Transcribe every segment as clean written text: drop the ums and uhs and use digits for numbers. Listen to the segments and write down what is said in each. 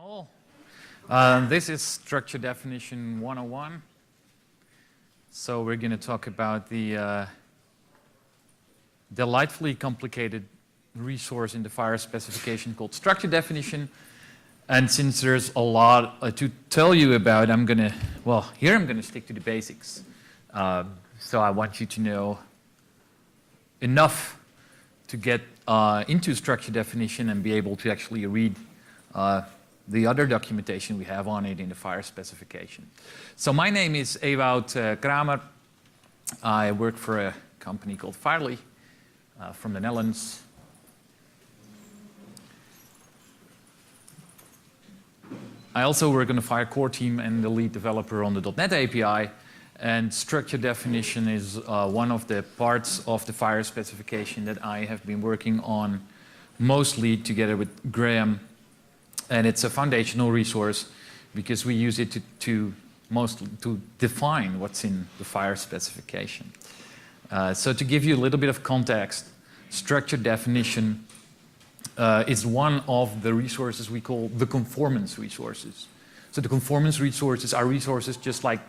all. This is Structure Definition 101. So we're going to talk about the delightfully complicated resource in the FHIR specification called Structure Definition. And since there's a lot to tell you about, I'm going to stick to the basics. So I want you to know enough to get into Structure Definition and be able to actually read the other documentation we have on it in the FHIR specification. So my name is Ewout Kramer. I work for a company called FHIR from the Netherlands. I also work on the FHIR core team and the lead developer on the .NET API. And Structure Definition is one of the parts of the FHIR specification that I have been working on mostly together with Graham. And it's a foundational resource because we use it to define what's in the FHIR specification. So to give you a little bit of context, Structure Definition is one of the resources we call the conformance resources. So the conformance resources are resources just like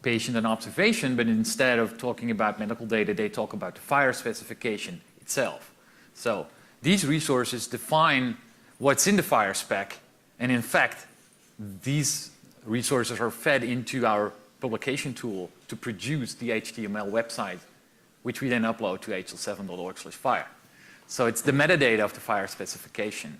patient and observation, but instead of talking about medical data, they talk about the FHIR specification itself. So these resources define what's in the FHIR spec, and in fact, these resources are fed into our publication tool to produce the HTML website, which we then upload to hl7.org/FHIR. So it's the metadata of the FHIR specification,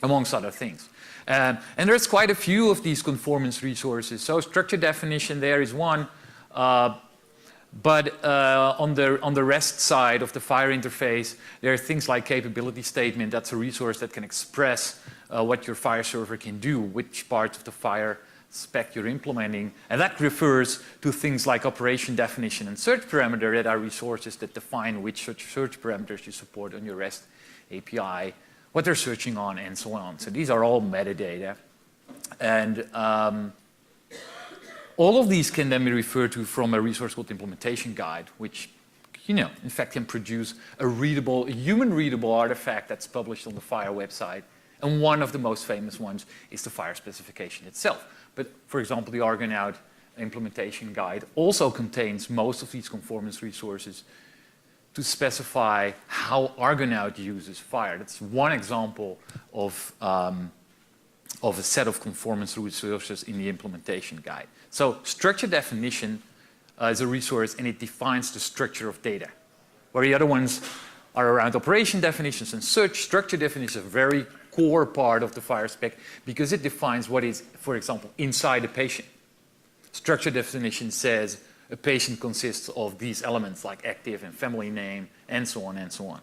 amongst other things. And there's quite a few of these conformance resources. So Structure Definition there is one, but on the REST side of the FHIR interface, there are things like capability statement. That's a resource that can express what your FHIR server can do, which parts of the FHIR spec you're implementing. And that refers to things like operation definition and search parameter that are resources that define which search parameters you support on your REST API, what they're searching on, and so on. So these are all metadata. And all of these can then be referred to from a resource called implementation guide, which, in fact, can produce a human-readable artifact that's published on the FHIR website. And one of the most famous ones is the FHIR specification itself. But, for example, the Argonaut implementation guide also contains most of these conformance resources to specify how Argonaut uses FHIR. That's one example of a set of conformance resources in the implementation guide. So Structure Definition is a resource, and it defines the structure of data, where the other ones are around operation definitions and such. Structure Definition is a very core part of the FHIR spec because it defines what is, for example, inside a patient. Structure Definition says a patient consists of these elements like active and family name, and so on and so on.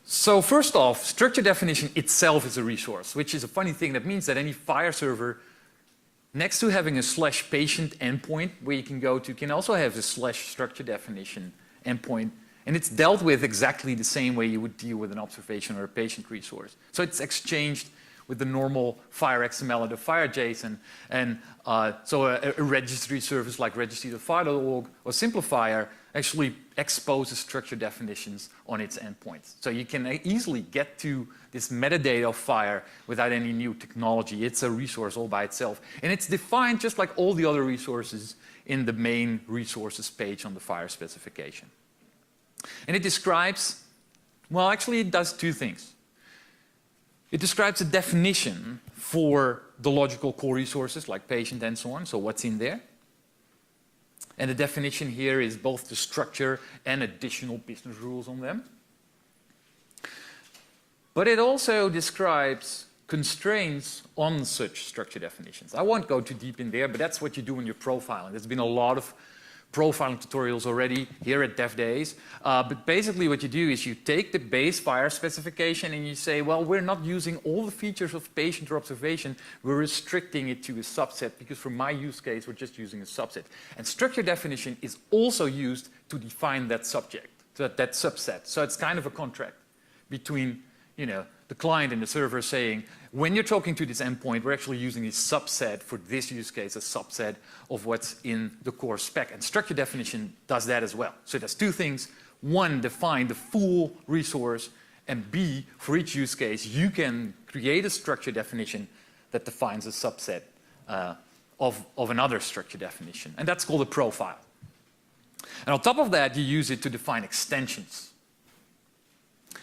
So first off, Structure Definition itself is a resource, which is a funny thing. That means that any FHIR server, next to having a /patient endpoint where you can go to, can also have a /Structure Definition endpoint. And it's dealt with exactly the same way you would deal with an observation or a patient resource. So it's exchanged with the normal FHIR XML or the FHIR JSON. And so a registry service like registry.fhir.org or Simplifier actually exposes structure definitions on its endpoints. So you can easily get to this metadata of FHIR without any new technology. It's a resource all by itself. And it's defined just like all the other resources in the main resources page on the FHIR specification. And it describes, well, actually it does two things. It describes a definition for the logical core resources like patient and so on, so what's in there. And the definition here is both the structure and additional business rules on them. But it also describes constraints on such structure definitions. I won't go too deep in there, but that's what you do in your profiling. There's been a lot of profiling tutorials already here at DevDays. But basically what you do is you take the base FHIR specification and you say, well, we're not using all the features of patient or observation. We're restricting it to a subset because for my use case, we're just using a subset. And Structure Definition is also used to define that subject, that subset. So it's kind of a contract between, the client and the server saying, when you're talking to this endpoint, we're actually using a subset for this use case, a subset of what's in the core spec. And Structure Definition does that as well. So it does two things. One, define the full resource, And B, for each use case, you can create a structure definition that defines a subset of another structure definition. And that's called a profile. And on top of that, you use it to define extensions.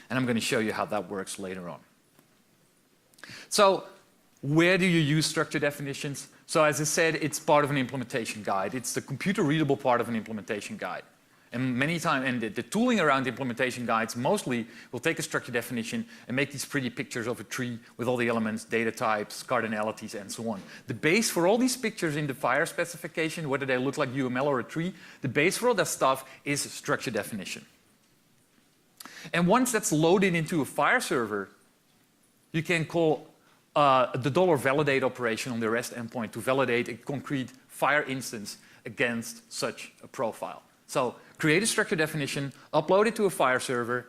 And I'm going to show you how that works later on. So where do you use structure definitions? So as I said, it's part of an implementation guide. It's the computer-readable part of an implementation guide. And many times, and the tooling around implementation guides mostly will take a structure definition and make these pretty pictures of a tree with all the elements, data types, cardinalities, and so on. The base for all these pictures in the FHIR specification, whether they look like UML or a tree, the base for all that stuff is structure definition. And once that's loaded into a FHIR server, you can call the $validate operation on the REST endpoint to validate a concrete FHIR instance against such a profile. So create a structure definition, upload it to a FHIR server,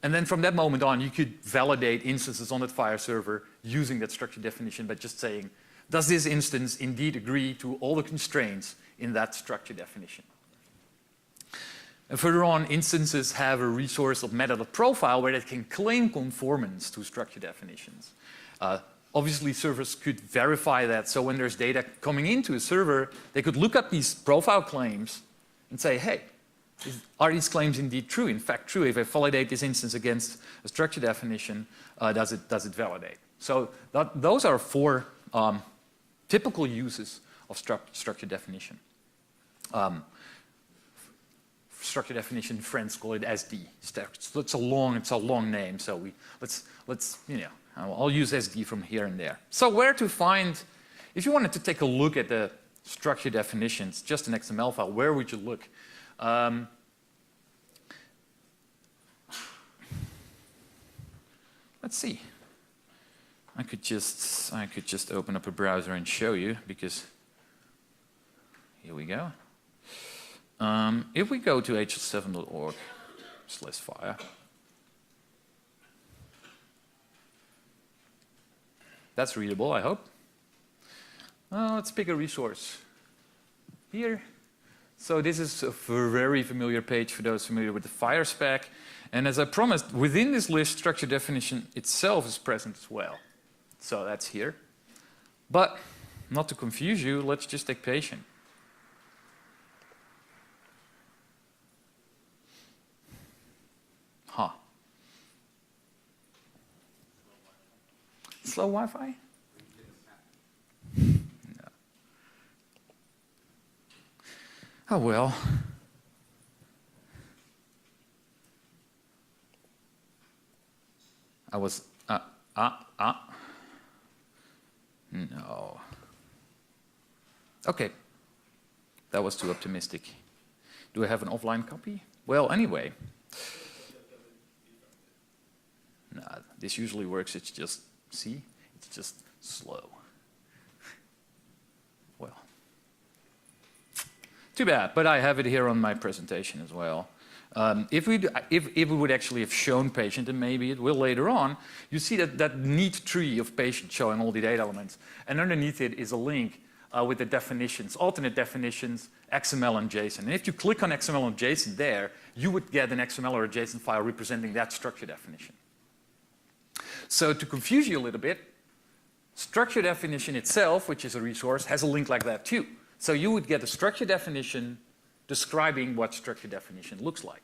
and then from that moment on, you could validate instances on that FHIR server using that structure definition by just saying, does this instance indeed agree to all the constraints in that structure definition? And further on, instances have a resource of metadata profile where they can claim conformance to structure definitions. Obviously, servers could verify that, so when there's data coming into a server, they could look up these profile claims and say, hey, are these claims indeed true? In fact, true. If I validate this instance against a structure definition, does it validate? So those are 4 typical uses of structure definition. Structure definition, friends call it SD. It's a long name, so let's I'll use SD from here and there. So where to find, if you wanted to take a look at the structure definitions, just an XML file, where would you look? Let's see. I could just open up a browser and show you, because here we go. If we go to hl7.org/FHIR, that's readable, I hope. Let's pick a resource here. So this is a very familiar page for those familiar with the FHIR spec. And as I promised, within this list, structure definition itself is present as well. So that's here. But not to confuse you, let's just take patient. Huh. Slow Wi-Fi? No. Oh well. I was no. Okay. That was too optimistic. Do I have an offline copy? Well, anyway. Nah, this usually works. It's just, see? It's just slow. Well. Too bad, but I have it here on my presentation as well. If we would actually have shown patient, and maybe it will later on, you see that neat tree of patient showing all the data elements. And underneath it is a link with the definitions, alternate definitions, XML and JSON. And if you click on XML and JSON there, you would get an XML or a JSON file representing that structure definition. So to confuse you a little bit, structure definition itself, which is a resource, has a link like that too. So you would get a structure definition describing what structure definition looks like.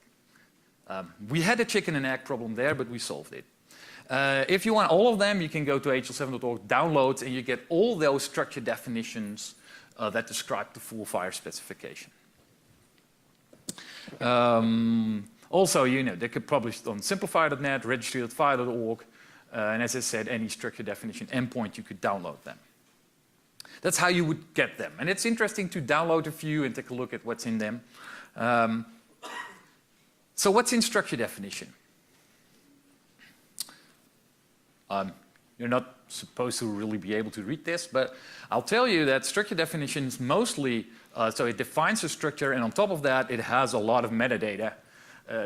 We had a chicken and egg problem there, but we solved it. If you want all of them, you can go to hl7.org downloads, and you get all those structure definitions that describe the full FHIR specification. Also, they could publish on simplify.net, registry.fire.org, and as I said, any structure definition endpoint, you could download them. That's how you would get them. And it's interesting to download a few and take a look at what's in them. So what's in structure definition? You're not supposed to really be able to read this, but I'll tell you that structure definition is mostly, so it defines a structure, and on top of that, it has a lot of metadata.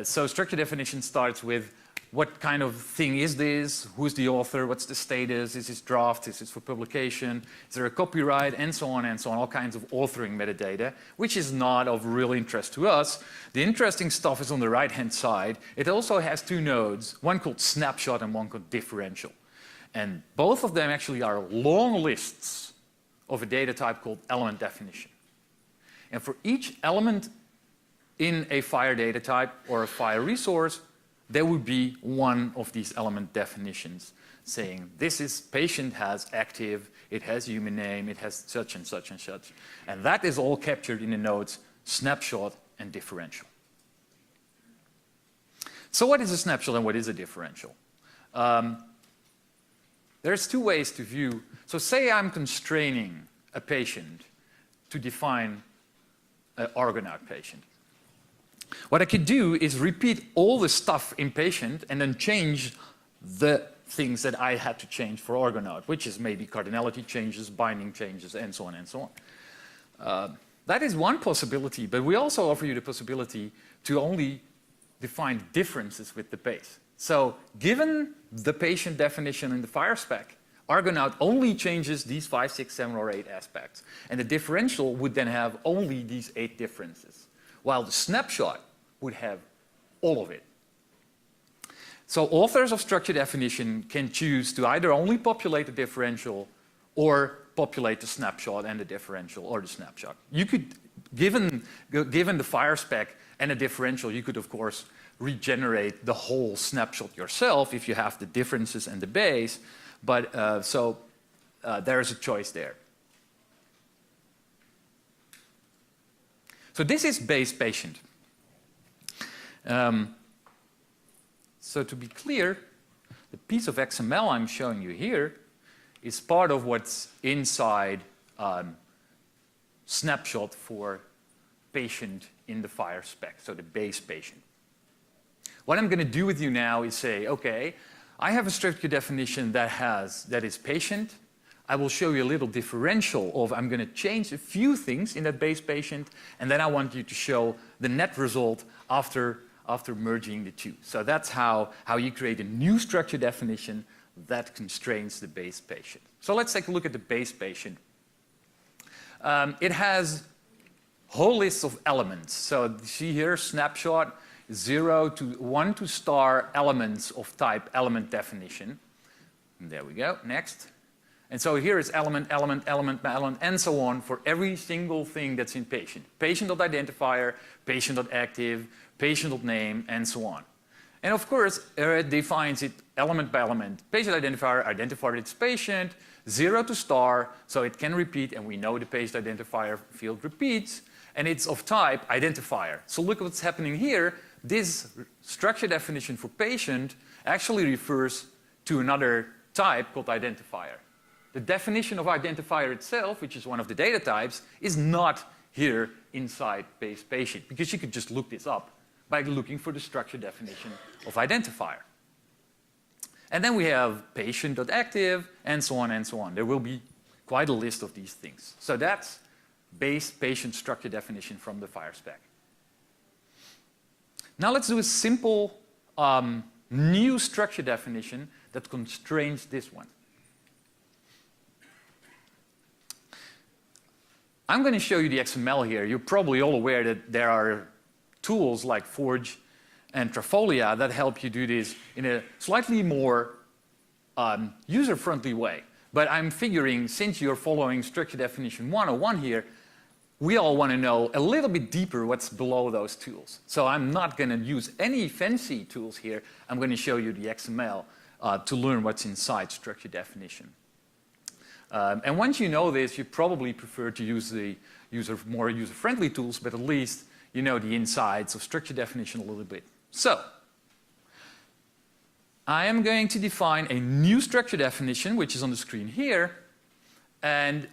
So structure definition starts with what kind of thing is this? Who's the author? What's the status? Is this draft? Is this for publication? Is there a copyright? And so on and so on. All kinds of authoring metadata, which is not of real interest to us. The interesting stuff is on the right-hand side. It also has two nodes, one called snapshot and one called differential. And both of them actually are long lists of a data type called element definition. And for each element in a FHIR data type or a FHIR resource, there would be one of these element definitions saying this is patient has active, it has human name, it has such and such and such. And that is all captured in the nodes snapshot and differential. So what is a snapshot and what is a differential? There's two ways to view. So say I'm constraining a patient to define an Argonaut patient. What I could do is repeat all the stuff in patient and then change the things that I had to change for Argonaut, which is maybe cardinality changes, binding changes, and so on and so on. That is one possibility, but we also offer you the possibility to only define differences with the base. So given the patient definition in the FHIR spec, Argonaut only changes these 5, 6, 7, or 8 aspects. And the differential would then have only these 8 differences, while the snapshot would have all of it. So authors of structure definition can choose to either only populate the differential or populate the snapshot and the differential or the snapshot. You could, given the FHIR spec and a differential, you could of course regenerate the whole snapshot yourself if you have the differences and the base, but there is a choice there. So this is base patient. So to be clear, the piece of XML I'm showing you here is part of what's inside snapshot for patient in the FHIR spec, so the base patient. What I'm going to do with you now is say, okay, I have a structure definition that is patient. I will show you a little differential of I'm going to change a few things in that base patient, and then I want you to show the net result after merging the two. So that's how you create a new structure definition that constrains the base patient. So let's take a look at the base patient. It has whole lists of elements. So you see here, snapshot, 0 to 1 to star elements of type element definition. And there we go, next. And so here is element, element, element, element, and so on for every single thing that's in patient. Patient.identifier, patient.active, patient.name, and so on. And of course, it defines it element by element. Patient identifier, identified its patient, 0 to star, so it can repeat, and we know the patient identifier field repeats, and it's of type identifier. So look what's happening here. This structure definition for patient actually refers to another type called identifier. The definition of identifier itself, which is one of the data types, is not here inside base patient, because you could just look this up by looking for the structure definition of identifier. And then we have patient.active, and so on and so on. There will be quite a list of these things. So that's base patient structure definition from the FHIR spec. Now let's do a simple new structure definition that constrains this one. I'm going to show you the XML here. You're probably all aware that there are tools like Forge and Trafolia that help you do this in a slightly more user-friendly way. But I'm figuring, since you're following Structure Definition 101 here, we all want to know a little bit deeper what's below those tools. So I'm not going to use any fancy tools here. I'm going to show you the XML to learn what's inside Structure Definition. And once you know this, you probably prefer to use the more user-friendly tools, but at least you know the insides of Structure Definition a little bit. So I am going to define a new structure definition, which is on the screen here. And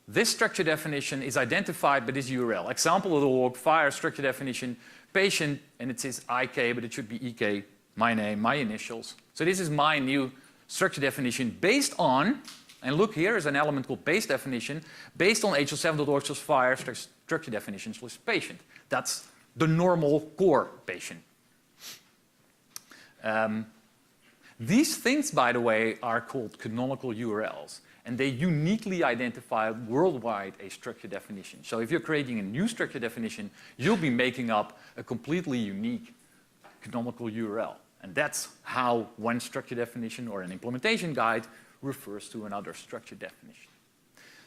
this structure definition is identified by this URL. Example.org, FHIR structure definition, patient, and it says IK, but it should be EK, my name, my initials. So this is my new structure definition based on, and look, here is an element called base definition, based on HL7.org/FHIR structure definition/patient. That's the normal core patient. These things, by the way, are called canonical URLs, and they uniquely identify worldwide a structure definition. So if you're creating a new structure definition, you'll be making up a completely unique canonical URL. And that's how one structure definition or an implementation guide refers to another structure definition.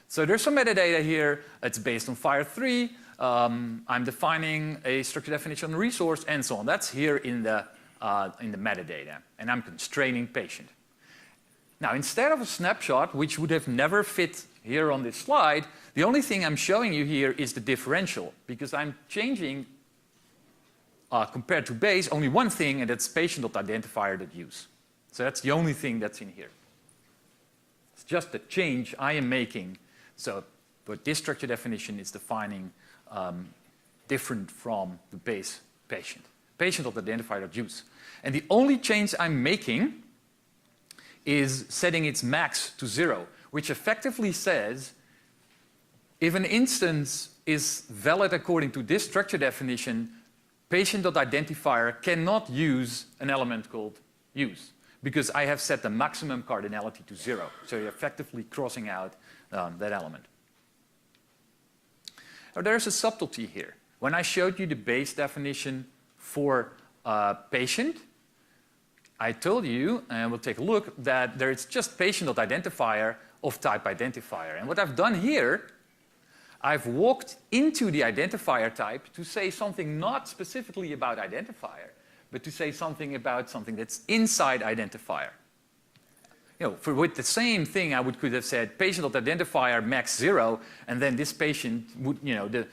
So there's some metadata here. It's based on FHIR 3. I'm defining a structure definition resource and so on. That's here in the metadata. And I'm constraining patient. Now, instead of a snapshot, which would have never fit here on this slide, the only thing I'm showing you here is the differential, because I'm changing, compared to base, only one thing, and that's patient.identifier.use. So that's the only thing that's in here. It's just the change I am making. So but this structure definition is defining different from the base patient. Patient.identifier.use. And the only change I'm making is setting its max to 0, which effectively says if an instance is valid according to this structure definition, patient.identifier cannot use an element called use, because I have set the maximum cardinality to 0. So you're effectively crossing out that element. Now, there's a subtlety here. When I showed you the base definition for patient, I told you, and we'll take a look, that there is just patient.identifier of type identifier. And what I've done here, I've walked into the identifier type to say something not specifically about identifier, but to say something about something that's inside identifier. You know, with the same thing, I could have said patient.identifier max 0, and then this patient would, you know, the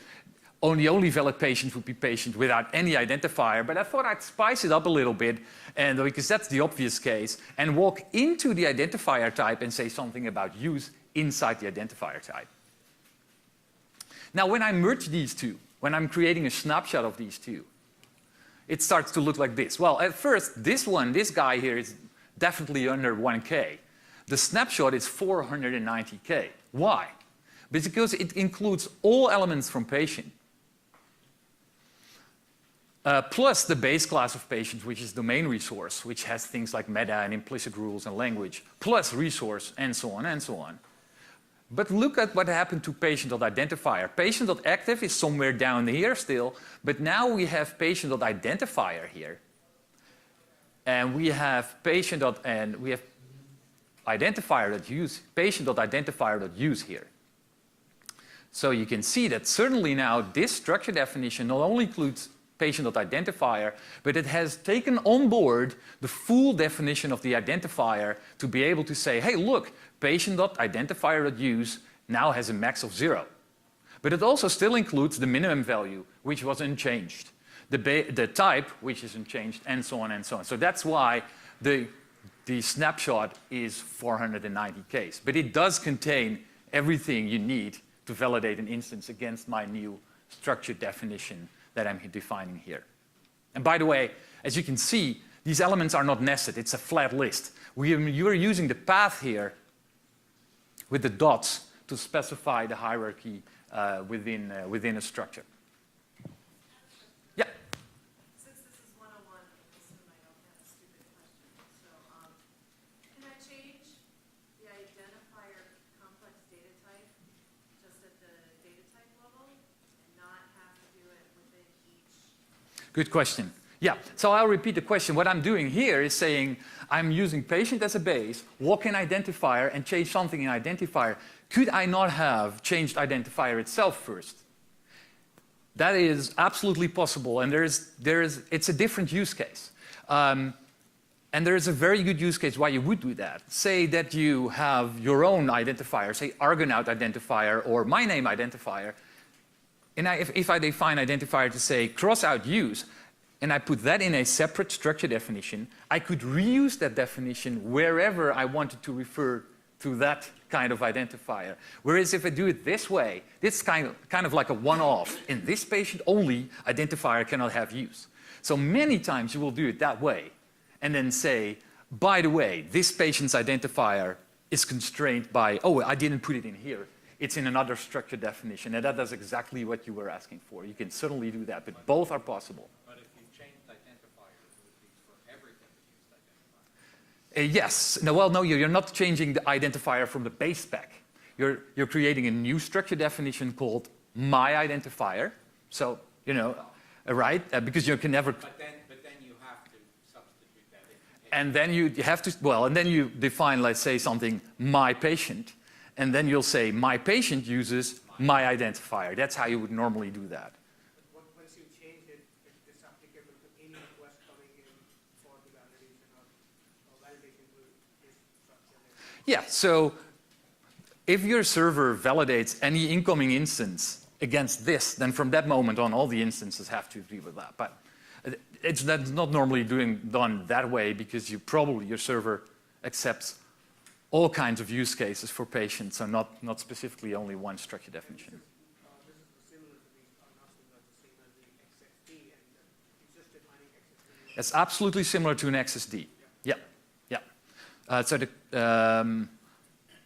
only valid patient would be patient without any identifier. But I thought I'd spice it up a little bit, and because that's the obvious case, and walk into the identifier type and say something about use inside the identifier type. Now, when I merge these two, when I'm creating a snapshot of these two, it starts to look like this. Well, at first, this guy here is definitely under 1K. The snapshot is 490K. Why? Because it includes all elements from patient, plus the base class of patient, which is domain resource, which has things like meta and implicit rules and language, plus resource, and so on and so on. But look at what happened to patient.identifier. Patient.active is somewhere down here still, but now we have patient.identifier here. And we have identifier.use, patient.identifier.use here. So you can see that certainly now this structure definition not only includes patient.identifier, but it has taken on board the full definition of the identifier to be able to say, hey, look, patient.identifier.use now has a max of 0. But it also still includes the minimum value, which was unchanged, the type, which is unchanged, and so on and so on. So that's why the snapshot is 490Ks. But it does contain everything you need to validate an instance against my new structure definition that I'm defining here. And by the way, as you can see, these elements are not nested. It's a flat list. You're using the path here with the dots to specify the hierarchy within a structure. Yeah? Since this is 101, I assume I don't have a stupid question. So can I change the identifier complex data type just at the data type level and not have to do it within each? Good question. Yeah, so I'll repeat the question. What I'm doing here is saying I'm using patient as a base, walk in identifier, and change something in identifier. Could I not have changed identifier itself first? That is absolutely possible, and it's a different use case. And there is a very good use case why you would do that. Say that you have your own identifier, say Argonaut identifier or my name identifier, and if I define identifier to say cross out use, and I put that in a separate structure definition, I could reuse that definition wherever I wanted to refer to that kind of identifier. Whereas if I do it this way, this kind of like a one-off. In this patient only, identifier cannot have use. So many times you will do it that way, and then say, by the way, this patient's identifier is constrained by, oh, I didn't put it in here. It's in another structure definition, and that does exactly what you were asking for. You can certainly do that, but both are possible. But if you changed identifiers, it would be for everything Yes. No, well, no, you're not changing the identifier from the base spec. You're creating a new structure definition called my identifier. So, you know, right? Because you can never. But then you have to substitute that in. And then you have to, well, and then you define, let's say, something my patient, and then you'll say my patient uses my identifier. That's how you would normally do that. But once you change it, it's applicable to any request coming in for the validation or validation to this structure. Yeah, so if your server validates any incoming instance against this, then from that moment on, all the instances have to agree with that. But that's not normally done that way because your server accepts all kinds of use cases for patients, so not specifically only one structure definition. This is similar to the, not similar to same as the XSD, and it's just defining XSD. It's absolutely similar to an XSD. Yeah. So the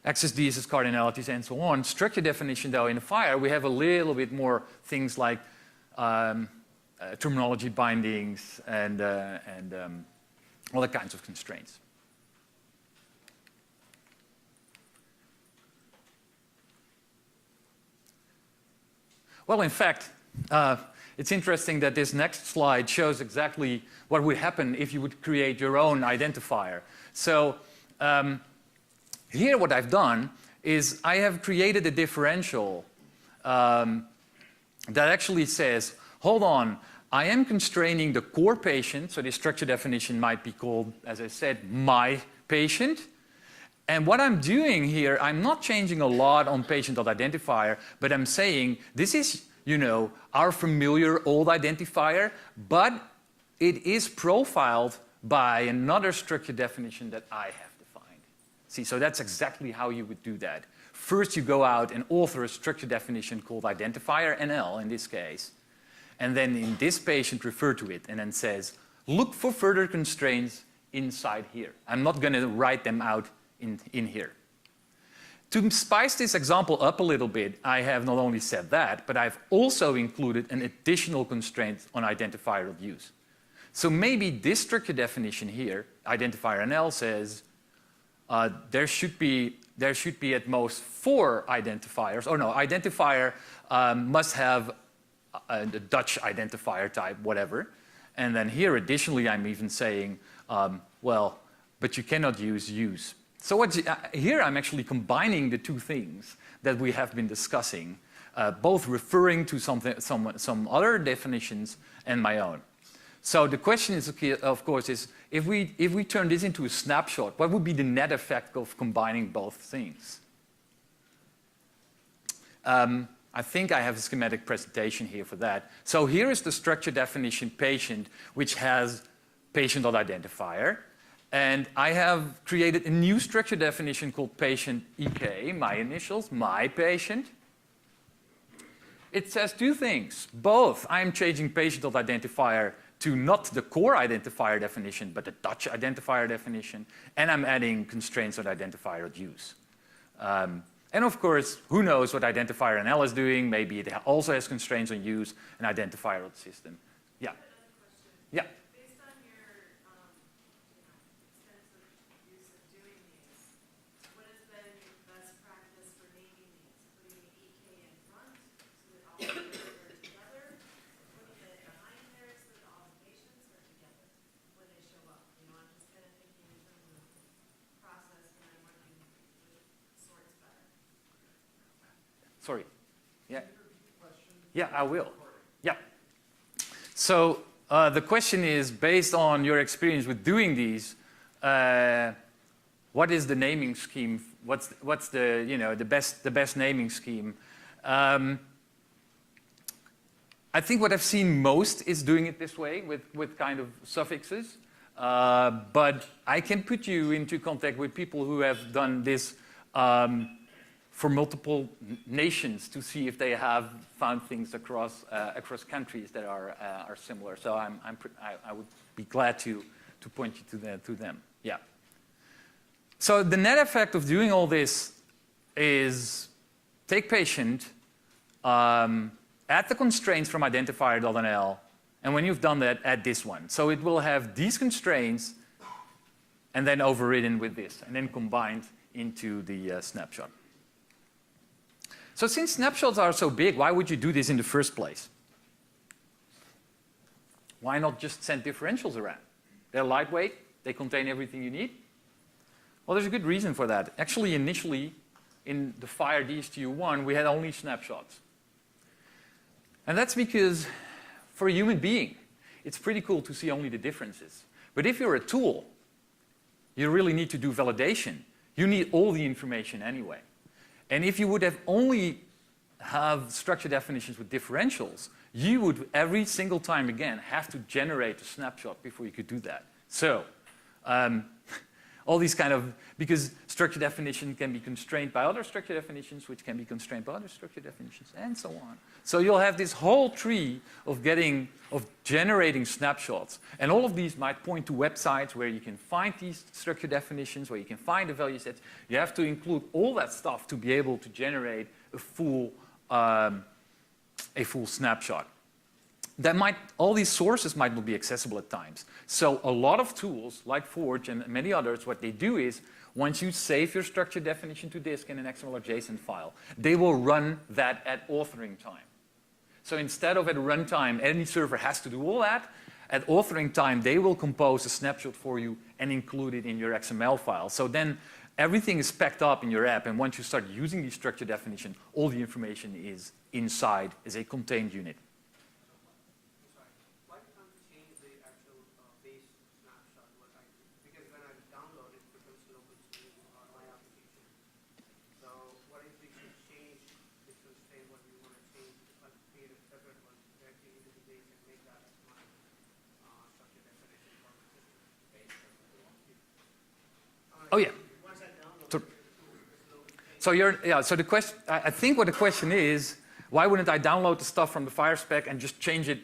XSDs, cardinalities, and so on. Structure definition, though, in the FHIR, we have a little bit more things like terminology bindings and other kinds of constraints. Well, in fact, it's interesting that this next slide shows exactly what would happen if you would create your own identifier. So here what I've done is I have created a differential that actually says, hold on, I am constraining the core patient, so the structure definition might be called, as I said, my patient. And what I'm doing here, I'm not changing a lot on patient.identifier, but I'm saying this is, you know, our familiar old identifier, but it is profiled by another structure definition that I have defined. See, so that's exactly how you would do that. First, you go out and author a structure definition called identifier NL in this case, and then in this patient refer to it and then says, look for further constraints inside here. I'm not going to write them out in here. To spice this example up a little bit, I have not only said that, but I've also included an additional constraint on identifier of use. So maybe this structure definition here, identifier NL, says there should be at most 4 identifiers. Oh no, identifier must have a Dutch identifier type, whatever. And then here, additionally, I'm even saying, well, but you cannot use. So here I'm actually combining the two things that we have been discussing, both referring to some other definitions and my own. So the question is, of course, is if we turn this into a snapshot, what would be the net effect of combining both things? I think I have a schematic presentation here for that. So here is the structure definition patient, which has patient.identifier. And I have created a new structure definition called patient EK, my initials, my patient. It says 2 things. Both, I'm changing patient.identifier to not the core identifier definition, but the Dutch identifier definition. And I'm adding constraints on identifier.use. And of course, who knows what identifier NL is doing? Maybe it also has constraints on use and identifier.system. Yeah. Yeah. Sorry. Yeah. Yeah, I will. Yeah. So the question is, based on your experience with doing these, what is the naming scheme? What's the the best naming scheme? I think what I've seen most is doing it this way with kind of suffixes. But I can put you into contact with people who have done this for multiple nations to see if they have found things across countries that are similar. So I would be glad to point you to them. Yeah. So the net effect of doing all this is take patient, add the constraints from identifier.nl, and when you've done that, add this one. So it will have these constraints and then overridden with this, and then combined into the snapshot. So since snapshots are so big, why would you do this in the first place? Why not just send differentials around? They're lightweight, they contain everything you need. Well, there's a good reason for that. Actually, initially, in the FHIR DSTU1, we had only snapshots. And that's because for a human being, it's pretty cool to see only the differences. But if you're a tool, you really need to do validation. You need all the information anyway. And if you would have only have structure definitions with differentials, you would every single time again have to generate a snapshot before you could do that. So all these kind of, because structure definition can be constrained by other structure definitions, which can be constrained by other structure definitions, and so on. So you'll have this whole tree of generating snapshots. And all of these might point to websites where you can find these structure definitions, where you can find the value sets. You have to include all that stuff to be able to generate a full snapshot. All these sources might not be accessible at times. So a lot of tools, like Forge and many others, what they do is, once you save your structure definition to disk in an XML or JSON file, they will run that at authoring time. So instead of at runtime, any server has to do all that, at authoring time, they will compose a snapshot for you and include it in your XML file. So then everything is packed up in your app, and once you start using the structure definition, all the information is inside as a contained unit. Oh yeah. So the question, I think what the question is, why wouldn't I download the stuff from the FHIR spec and just change it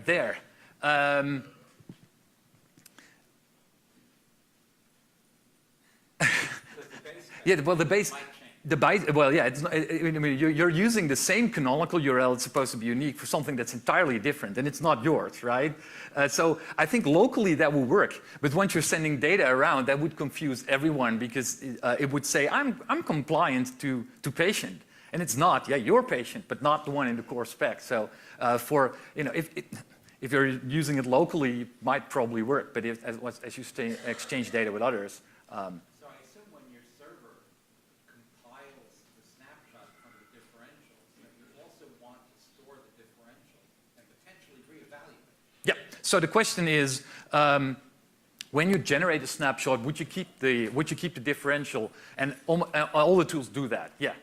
there? Yeah, well, it's not, I mean, you're using the same canonical URL that's supposed to be unique for something that's entirely different, and it's not yours, right? So I think locally that will work, but once you're sending data around, that would confuse everyone because it would say, I'm compliant to patient, and it's not. Yeah, you're patient, but not the one in the core spec. So if you're using it locally, it might probably work, but as you exchange data with others. So the question is, when you generate a snapshot, would you keep the differential? And all the tools do that, yeah,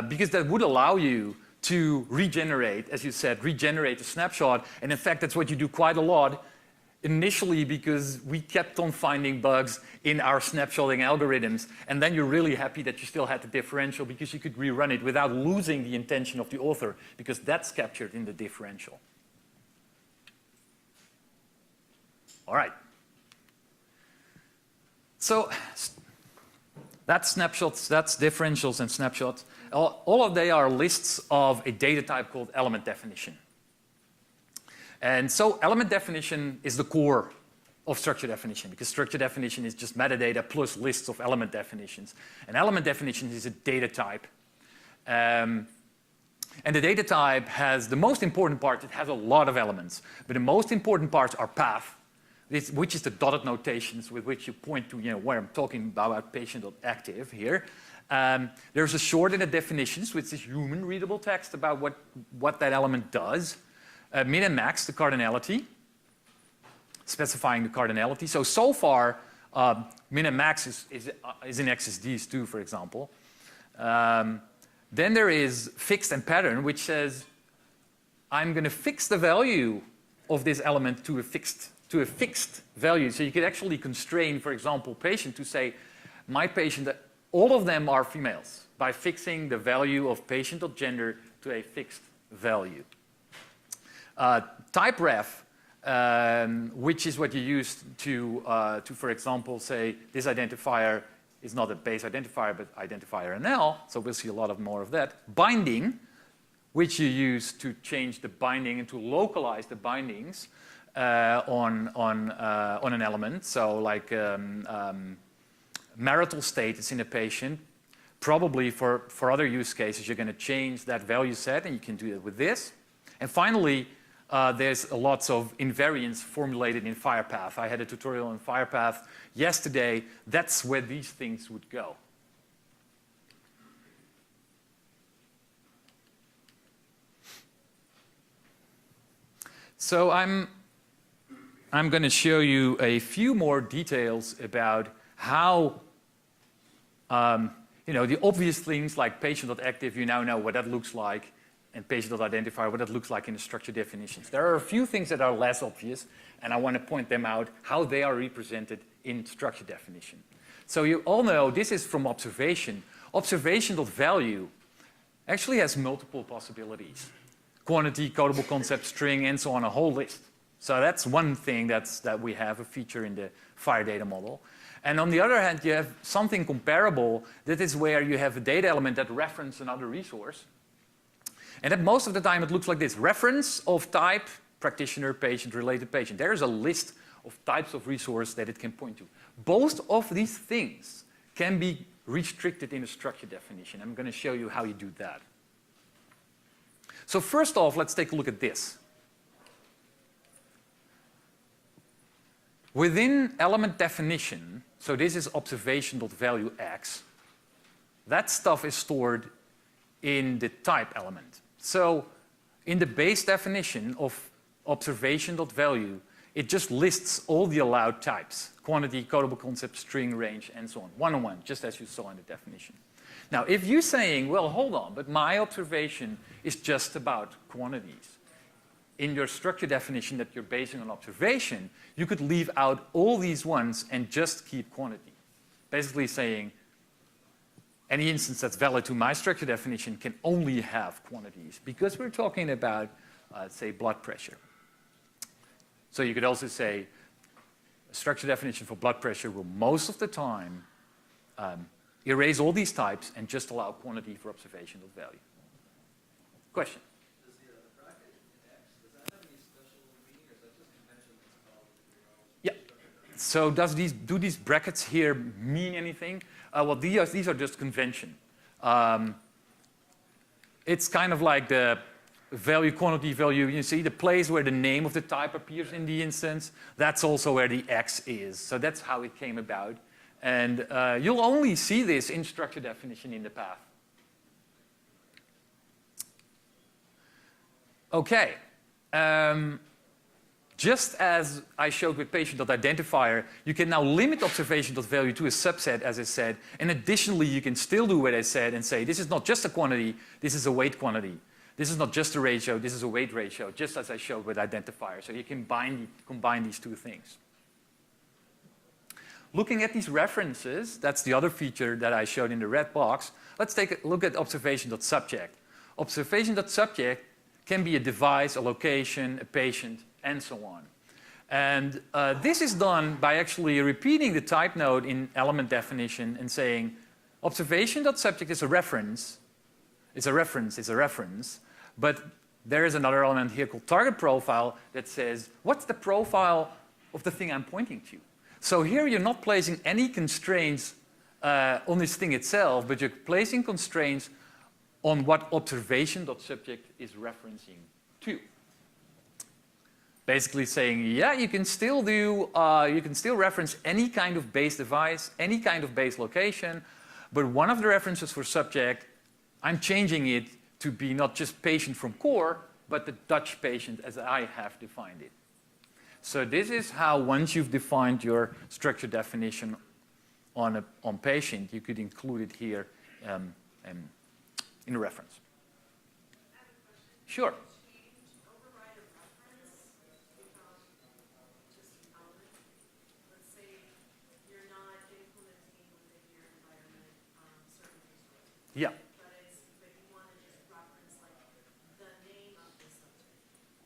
because that would allow you to regenerate, as you said, regenerate a snapshot. And in fact, that's what you do quite a lot initially, because we kept on finding bugs in our snapshotting algorithms. And then you're really happy that you still had the differential because you could rerun it without losing the intention of the author, because that's captured in the differential. All right. So that's snapshots, that's differentials and snapshots. All of they are lists of a data type called element definition. And so element definition is the core of structure definition, because structure definition is just metadata plus lists of element definitions. And element definition is a data type. And the data type has the most important part. It has a lot of elements, but the most important parts are path, which is the dotted notations with which you point to, where I'm talking about patient.active here. There's a short in the definitions, which is human readable text about what that element does. Min and max, the cardinality, specifying the cardinality. So far, min and max is in XSDs too, for example. Then there is fixed and pattern, which says, I'm going to fix the value of this element to a fixed value. So you could actually constrain, for example, patient to say, my patient, all of them are females, by fixing the value of patient.gender to a fixed value. Type ref, which is what you use to, for example, say this identifier is not a base identifier, but identifier NL, so we'll see a lot more of that. Binding, which you use to change the binding and to localize the bindings. on an element. So like marital status in a patient. Probably for other use cases, you're going to change that value set, and you can do it with this. And finally, there's lots of invariants formulated in FHIR. I had a tutorial on FHIR yesterday. That's where these things would go. So I'm going to show you a few more details about how, the obvious things like patient.active, you now know what that looks like, and patient.identifier, what that looks like in the structure definitions. There are a few things that are less obvious, and I want to point them out, how they are represented in structure definition. So you all know this is from observation. Observation.value actually has multiple possibilities. Quantity, codable concept, string, and so on, a whole list. So that's one thing that we have, a feature in the FHIR data model. And on the other hand, you have something comparable. That is where you have a data element that references another resource. And that most of the time it looks like this. Reference of type, practitioner, patient, related patient. There is a list of types of resource that it can point to. Both of these things can be restricted in a structure definition. I'm going to show you how you do that. So first off, let's take a look at this. Within element definition, so this is observation.value x, that stuff is stored in the type element. So in the base definition of observation.value, it just lists all the allowed types, quantity, codable concept, string, range, and so on, one-on-one, just as you saw in the definition. Now, if you're saying, well, hold on, but my observation is just about quantities. In your structure definition that you're basing on observation, you could leave out all these ones and just keep quantity. Basically saying, any instance that's valid to my structure definition can only have quantities, because we're talking about, say, blood pressure. So you could also say, a structure definition for blood pressure will most of the time erase all these types and just allow quantity for observation.value. Question? Does the bracket in X, does that have any special meaning, or is that just convention that's called with your own? Yeah. So do these brackets here mean anything? Well, these are just convention. It's kind of like the value, quantity value. You see the place where the name of the type appears in the instance. That's also where the X is. So that's how it came about. And you'll only see this in structure definition in the path. Okay. Just as I showed with patient.identifier, you can now limit observation.value to a subset, as I said. And additionally, you can still do what I said and say, this is not just a quantity, this is a weight quantity. This is not just a ratio, this is a weight ratio, just as I showed with identifier. So you can combine these two things. Looking at these references, that's the other feature that I showed in the red box. Let's take a look at observation.subject. Observation.subject can be a device, a location, a patient, and so on. And this is done by actually repeating the type node in element definition and saying observation.subject is a reference. It's a reference. But there is another element here called target profile that says, what's the profile of the thing I'm pointing to? So here you're not placing any constraints on this thing itself, but you're placing constraints on what observation.subject is referencing to. Basically saying, yeah, you can still reference any kind of base device, any kind of base location, but one of the references for subject, I'm changing it to be not just patient from core, but the Dutch patient as I have defined it. So this is how, once you've defined your structure definition on patient, you could include it here in a reference. I have a question. Sure. Override a reference from just an element. Let's say you're not implementing within your environment certain resources. Yeah. But you want to just reference like the name of the subject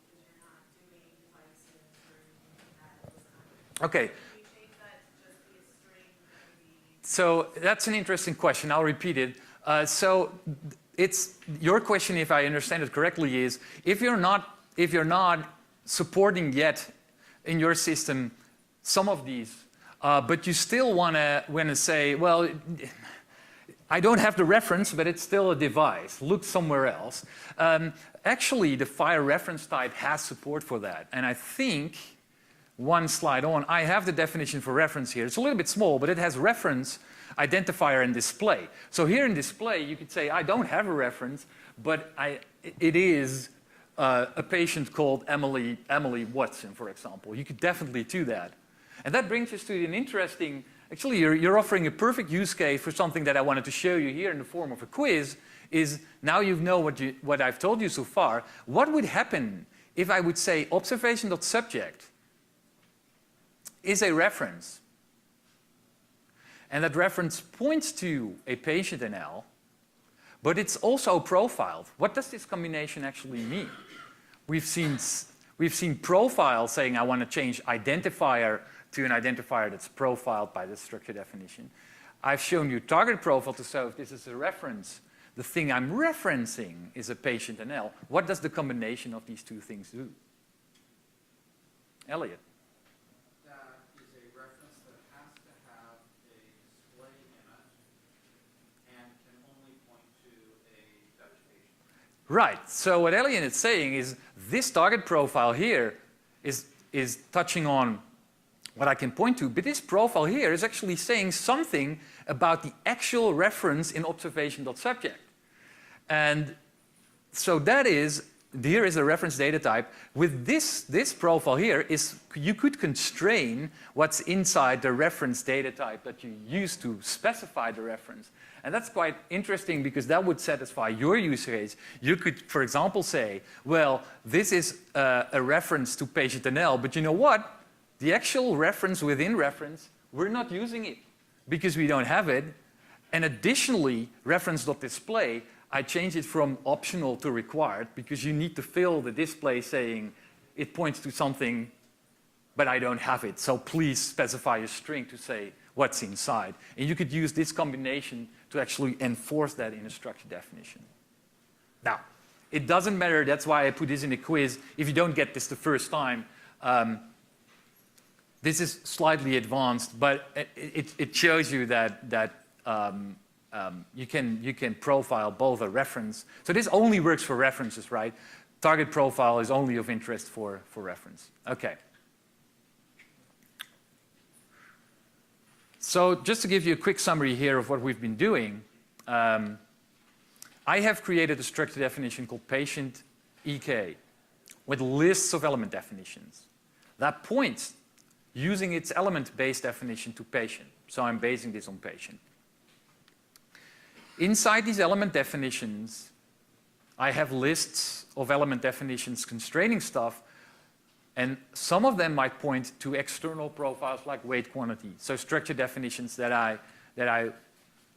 because you're not doing devices or anything like that. Okay. Can you change that to just be a string? Maybe? So that's an interesting question. I'll repeat it. So it's your question, if I understand it correctly, is if you're not supporting yet in your system some of these, but you still want to say, well, I don't have the reference, but it's still a device. Look somewhere else. Actually, the FHIR reference type has support for that. And I think, one slide on, I have the definition for reference here. It's a little bit small, but it has reference, identifier, and display. So here in display, you could say, I don't have a reference, but it is a patient called Emily Watson, for example. You could definitely do that. And that brings us to an interesting, actually, you're offering a perfect use case for something that I wanted to show you here in the form of a quiz, is now you know what I've told you so far. What would happen if I would say observation.subject is a reference, and that reference points to a patient NL, but it's also profiled? What does this combination actually mean? We've seen profile saying I want to change identifier to an identifier that's profiled by the structure definition. I've shown you target profile to show if this is a reference. The thing I'm referencing is a patient NL. What does the combination of these two things do? Elliot. That is a reference that has to have a display image and can only point to a Dutch patient. Right. So what Elliot is saying is this target profile here is touching on what I can point to, but this profile here is actually saying something about the actual reference in observation.subject. And so that is, here is a reference data type. With this profile here, you could constrain what's inside the reference data type that you use to specify the reference. And that's quite interesting because that would satisfy your use case. You could, for example, say, well, this is a reference to patient NL, but you know what? The actual reference within reference, we're not using it because we don't have it. And additionally, reference.display, I change it from optional to required because you need to fill the display saying it points to something, but I don't have it. So please specify a string to say what's inside. And you could use this combination to actually enforce that in a structure definition. Now, it doesn't matter. That's why I put this in a quiz. If you don't get this the first time, this is slightly advanced, but it shows you that you can profile both a reference. So this only works for references, right? Target profile is only of interest for reference. Okay. So just to give you a quick summary here of what we've been doing, I have created a structure definition called patient EK with lists of element definitions that points using its element-based definition to patient. So I'm basing this on patient. Inside these element definitions, I have lists of element definitions constraining stuff, and some of them might point to external profiles like weight quantity. So structure definitions that I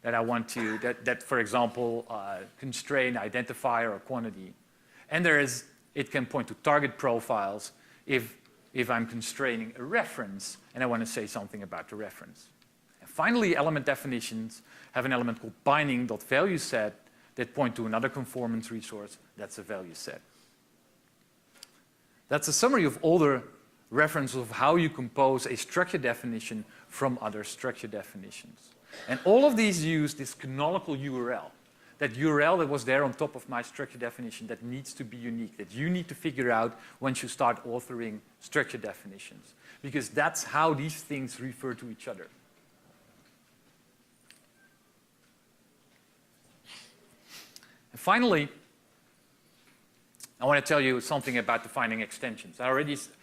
want to, that for example, constrain identifier or quantity. And it can point to target profiles if I'm constraining a reference and I want to say something about the reference. And finally, element definitions have an element called binding.valueSet that point to another conformance resource that's a value set. That's a summary of all the references of how you compose a structure definition from other structure definitions. And all of these use this canonical URL. That URL that was there on top of my structure definition that needs to be unique, that you need to figure out once you start authoring structure definitions. Because that's how these things refer to each other. And finally, I want to tell you something about defining extensions.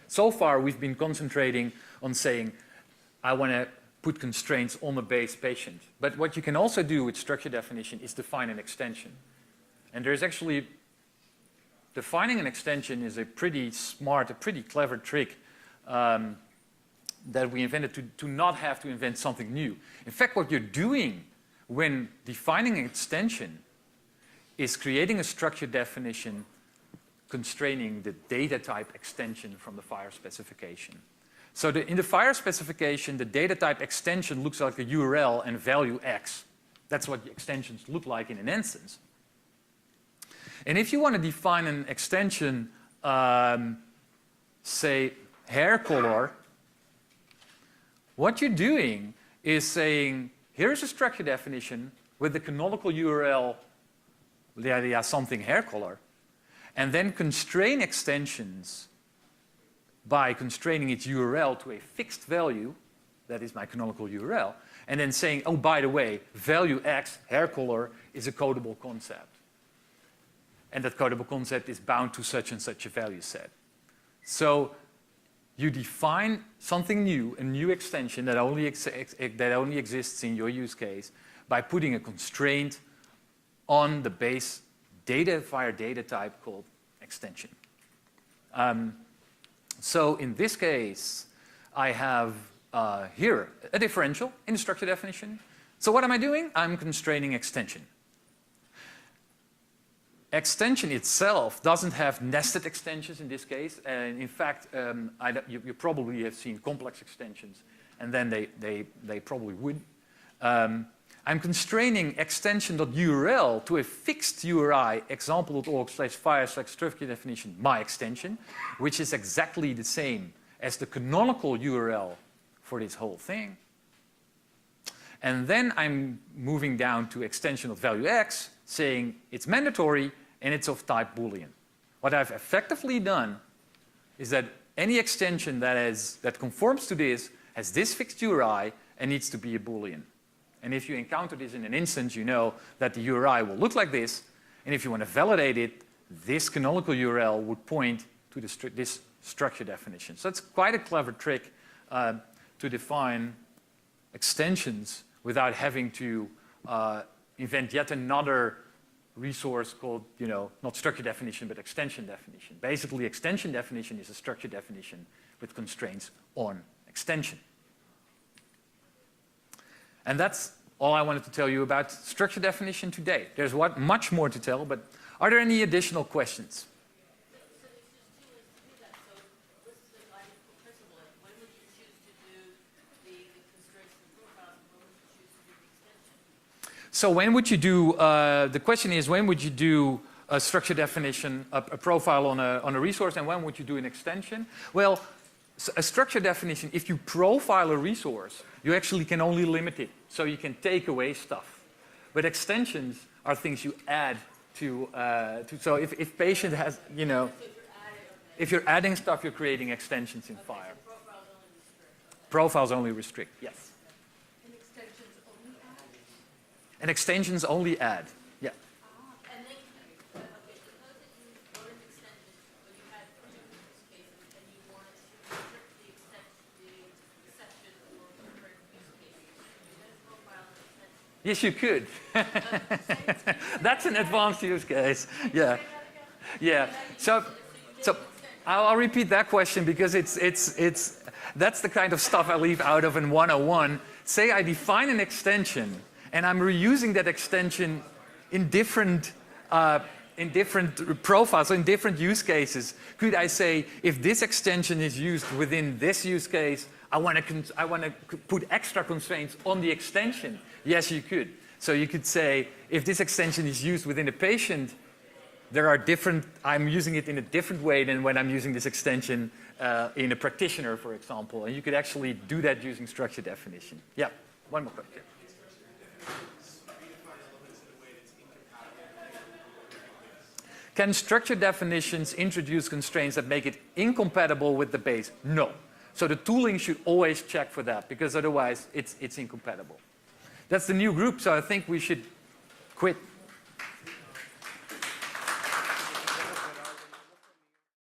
So far, we've been concentrating on saying, I want to put constraints on the base patient. But what you can also do with structure definition is define an extension. And there's actually, defining an extension is a pretty smart, a pretty clever trick that we invented to not have to invent something new. In fact, what you're doing when defining an extension is creating a structure definition constraining the data type extension from the FHIR specification. So in the FHIR specification, the data type extension looks like a URL and value X. That's what the extensions look like in an instance. And if you want to define an extension, say hair color, what you're doing is saying, here's a structure definition with the canonical URL, something hair color, and then constrain extensions by constraining its URL to a fixed value, that is my canonical URL, and then saying, oh, by the way, value X, hair color, is a codable concept. And that codable concept is bound to such and such a value set. So you define something new, a new extension that only exists in your use case by putting a constraint on the base FHIR data type called extension. So in this case, I have here a differential in the structure definition. So what am I doing? I'm constraining extension. Extension itself doesn't have nested extensions in this case. And in fact, you probably have seen complex extensions, and then they probably would. I'm constraining extension.url to a fixed URI, example.org/FHIR/StructureDefinition, my extension, which is exactly the same as the canonical URL for this whole thing. And then I'm moving down to extension.valueX, saying it's mandatory and it's of type Boolean. What I've effectively done is that any extension that conforms to this has this fixed URI and needs to be a Boolean. And if you encounter this in an instance, you know that the URI will look like this. And if you want to validate it, this canonical URL would point to this structure definition. So it's quite a clever trick to define extensions without having to invent yet another resource called, not structure definition, but extension definition. Basically, extension definition is a structure definition with constraints on extension. And that's all I wanted to tell you about structure definition today. There's much more to tell, but are there any additional questions? So when would you do, the question is, when would you do a structure definition, a profile on a resource, and when would you do an extension? Well, a structure definition, if you profile a resource, you actually can only limit it. So you can take away stuff. But extensions are things you add to so if patient has, if you're adding stuff, you're creating extensions in FHIR. Profiles only restrict, yes. And extensions only add, yeah. And then, okay, suppose that you wrote an extension, but you had different use cases, and you wanted to restrict the exception or different use cases. You then profile an extension. Yes, you could. That's an advanced use case, yeah. Yeah, so I'll repeat that question because that's the kind of stuff I leave out of in 101. Say I define an extension, and I'm reusing that extension in different profiles, in different use cases. Could I say, if this extension is used within this use case, I want to put extra constraints on the extension? Yes, you could. So you could say, if this extension is used within a patient, I'm using it in a different way than when I'm using this extension in a practitioner, for example. And you could actually do that using structure definition. Yeah, one more question. Can structure definitions introduce constraints that make it incompatible with the base? No. So the tooling should always check for that, because otherwise it's incompatible. That's the new group, so I think we should quit.